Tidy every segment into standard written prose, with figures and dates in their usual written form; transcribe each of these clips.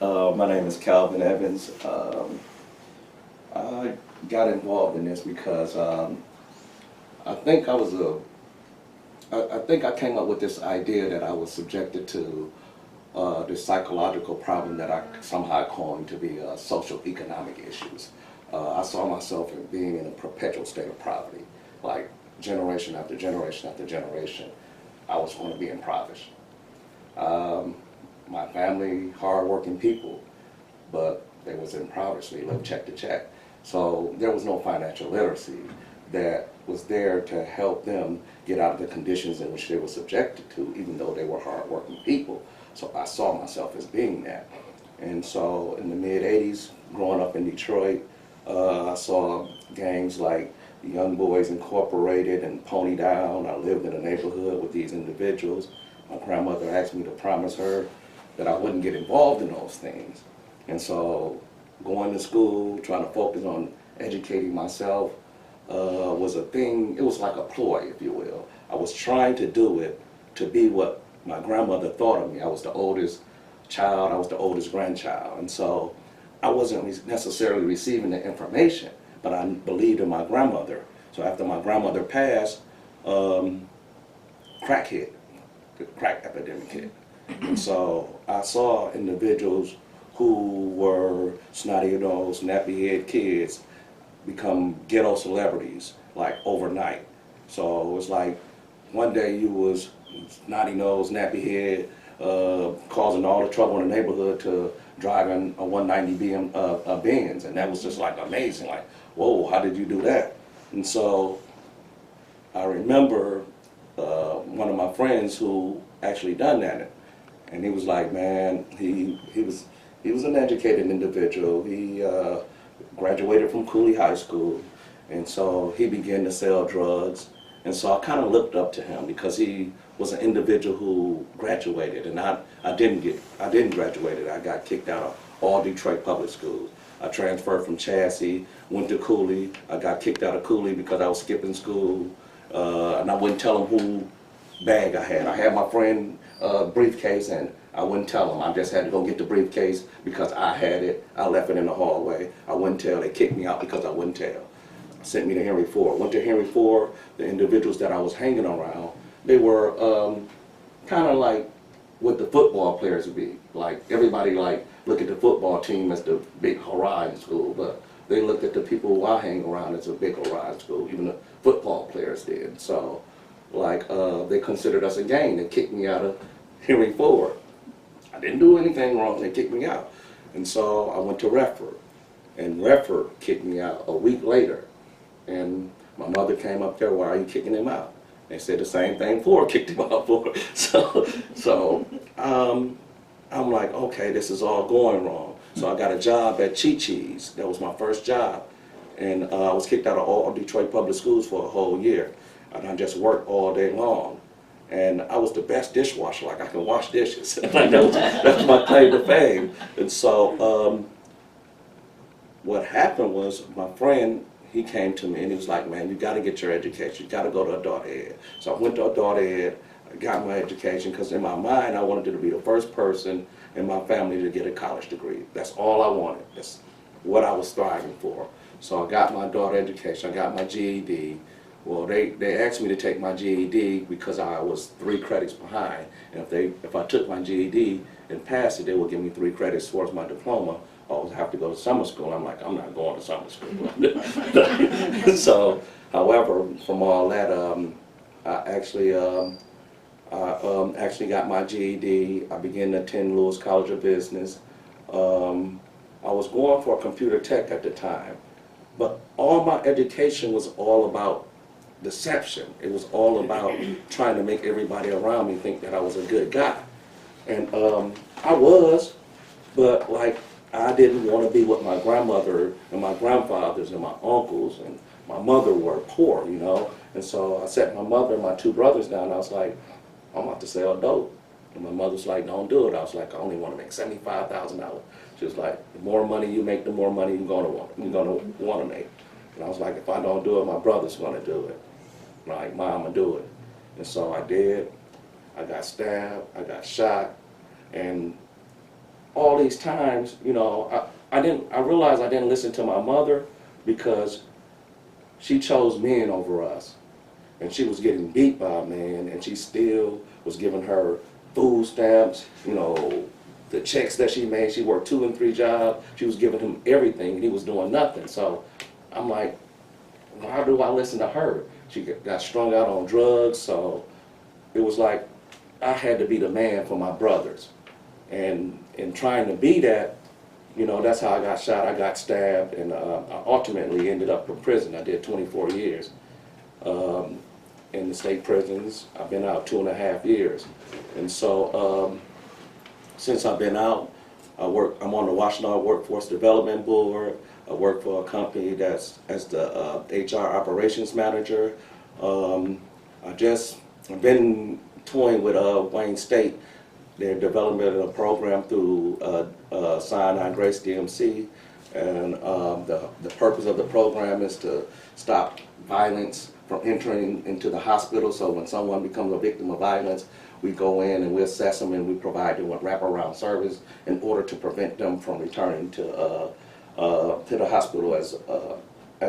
My name is Calvin Evans. I got involved in this because I think I was I think I came up with this idea that I was subjected to this psychological problem that I somehow coined to be social economic issues. I saw myself as being in a perpetual state of poverty, like generation after generation after generation. I was going to be impoverished. My family, hard-working people, but they was impoverished. They lived check to check. So there was no financial literacy that was there to help them get out of the conditions in which they were subjected to, even though they were hard-working people. So I saw myself as being that. And so in the mid-'80s, growing up in Detroit, I saw gangs like Young Boys Incorporated and Pony Down. I lived in a neighborhood with these individuals. My grandmother asked me to promise her that I wouldn't get involved in those things. And so going to school, trying to focus on educating myself was a thing. It was like a ploy, if you will. I was trying to do it to be what my grandmother thought of me. I was the oldest child, I was the oldest grandchild. And so I wasn't necessarily receiving the information, but I believed in my grandmother. So after my grandmother passed, crack hit, the crack epidemic hit. And so I saw individuals who were snotty-nosed, nappy-head kids become ghetto celebrities, like overnight. So it was like one day you was snotty-nosed, nappy-head, causing all the trouble in the neighborhood to driving a 190 Benz, and that was just like amazing. Like, whoa, how did you do that? And so I remember one of my friends who actually done that. And he was like, man, he was an educated individual. He graduated from Cooley High School, and so he began to sell drugs. And so I kind of looked up to him because he was an individual who graduated, and I didn't graduate. I got kicked out of all Detroit public schools. I transferred from Chassis, went to Cooley. I got kicked out of Cooley because I was skipping school, and I wouldn't tell him who bag I had. I had my friend briefcase, and I wouldn't tell them. I just had to go get the briefcase because I had it. I left it in the hallway. I wouldn't tell. They kicked me out because I wouldn't tell. Sent me to Henry Ford. Went to Henry Ford. The individuals that I was hanging around, they were kind of like what the football players would be. Like everybody like look at the football team as the big horizon school, but they looked at the people who I hang around as a big horizon school. Even the football players did. So like they considered us a gang. They kicked me out of Henry Ford. I didn't do anything wrong. They kicked me out. And so I went to Redford, and Redford kicked me out a week later. And my mother came up there, why are you kicking him out? They said the same thing Ford kicked him out for. So I'm like, okay, this is all going wrong. So I got a job at Chi-Chi's. That was my first job. And I was kicked out of all Detroit public schools for a whole year. And I just worked all day long. And I was the best dishwasher, like I can wash dishes. Like that's my claim to fame. And so what happened was my friend, he came to me and he was like, man, you got to get your education. You got to go to adult ed. So I went to adult ed, I got my education, because in my mind I wanted to be the first person in my family to get a college degree. That's all I wanted. That's what I was striving for. So I got my adult education, I got my GED. Well, they asked me to take my GED because I was 3 credits behind. And if I took my GED and passed it, they would give me 3 credits towards my diploma. I would have to go to summer school. I'm like, I'm not going to summer school. So, however, from all that, I actually got my GED. I began to attend Lewis College of Business. I was going for computer tech at the time, but all my education was all about deception. It was all about trying to make everybody around me think that I was a good guy. And I was, but like, I didn't want to be what my grandmother and my grandfathers and my uncles and my mother were, poor, you know. And so I sat my mother and my 2 brothers down, and I was like, I'm about to sell dope. And my mother's like, don't do it. I was like, I only want to make $75,000. She was like, the more money you make, the more money you're gonna want to make. And I was like, if I don't do it, my brother's gonna do it. Like, Mom will do it. And so I did. I got stabbed, I got shot, and all these times, you know, I realized I didn't listen to my mother because she chose men over us. And she was getting beat by a man, and she still was giving her food stamps, you know, the checks that she made. She worked 2 and 3 jobs. She was giving him everything, and he was doing nothing. So I'm like, why do I listen to her? She got strung out on drugs, so it was like I had to be the man for my brothers. And in trying to be that, you know, that's how I got shot. I got stabbed, and I ultimately ended up in prison. I did 24 years. In the state prisons. I've been out 2.5 years. And so since I've been out, I'm on the Washington Workforce Development Board. I work for a company that's as the HR operations manager. I've been toying with Wayne State. They're developing a program through Sinai Grace DMC, and the purpose of the program is to stop violence from entering into the hospital. So when someone becomes a victim of violence, we go in and we assess them and we provide them with wraparound service in order to prevent them from returning to the hospital as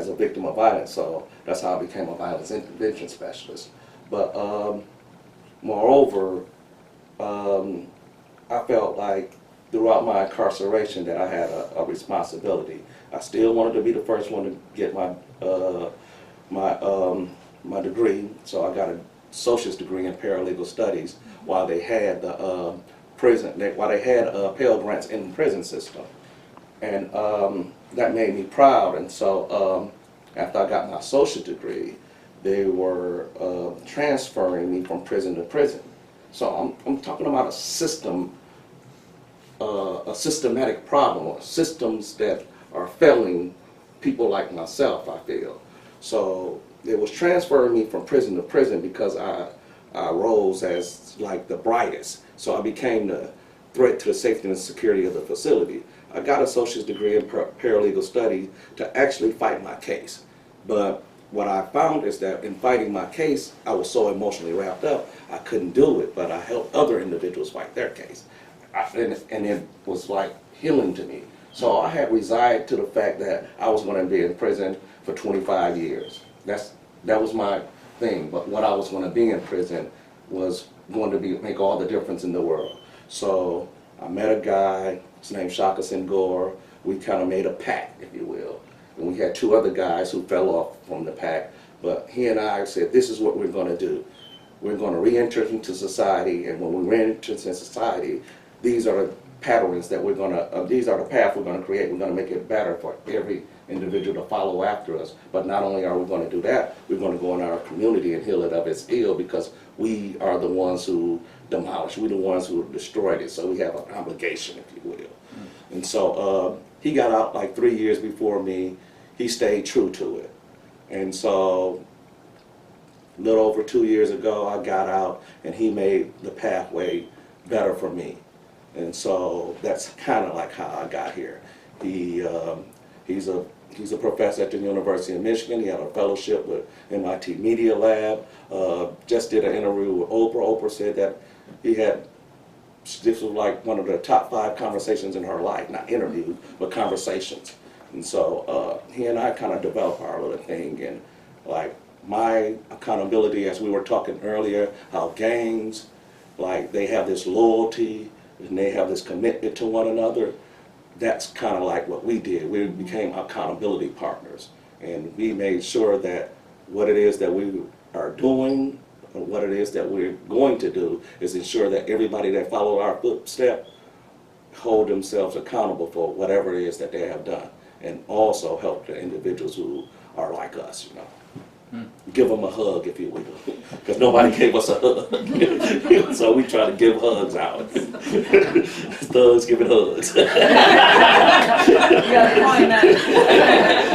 a victim of violence. So that's how I became a violence intervention specialist. But moreover, I felt like throughout my incarceration that I had a responsibility. I still wanted to be the first one to get my degree, so I got a associate's degree in paralegal studies while they had the while they had Pell Grants in the prison system, and that made me proud. And so after I got my associate's degree, they were transferring me from prison to prison. So I'm talking about a systematic problem, or systems that are failing people like myself, I feel. So it was transferring me from prison to prison because I rose as like the brightest. So I became the threat to the safety and security of the facility. I got an associate's degree in paralegal studies to actually fight my case. But what I found is that in fighting my case, I was so emotionally wrapped up, I couldn't do it, but I helped other individuals fight their case. And it was like healing to me. So I had resigned to the fact that I was going to be in prison for 25 years. That was my thing. But what I was going to be in prison was going to make all the difference in the world. So I met a guy, his name's Shaka Senghor. We kind of made a pact, if you will. And we had 2 other guys who fell off from the pact. But he and I said, this is what we're going to do. We're going to re-enter into society, and when we re-enter into society, these are the patterns that we're going to, these are the path we're going to create. We're going to make it better for every individual to follow after us. But not only are we going to do that, we're going to go in our community and heal it of its ill, because we are the ones who demolished, we're the ones who destroyed it. So we have an obligation, if you will. And so he got out like 3 years before me. He stayed true to it. And so a little over 2 years ago, I got out, and he made the pathway better for me. And so that's kind of like how I got here. He's a professor at the University of Michigan. He had a fellowship with MIT Media Lab. Just did an interview with Oprah. Oprah said that this was like one of the top 5 conversations in her life, not interviews, but conversations. And so he and I kind of developed our little thing, and like my accountability, as we were talking earlier, how gangs, like they have this loyalty and they have this commitment to one another. That's kind of like what we did. We became accountability partners, and we made sure that what it is that we are doing, or what it is that we're going to do, is ensure that everybody that followed our footsteps hold themselves accountable for whatever it is that they have done, and also help the individuals who are like us, you know. Give them a hug, if you will, because nobody gave us a hug. So we try to give hugs out. Thugs giving hugs. You gotta find that.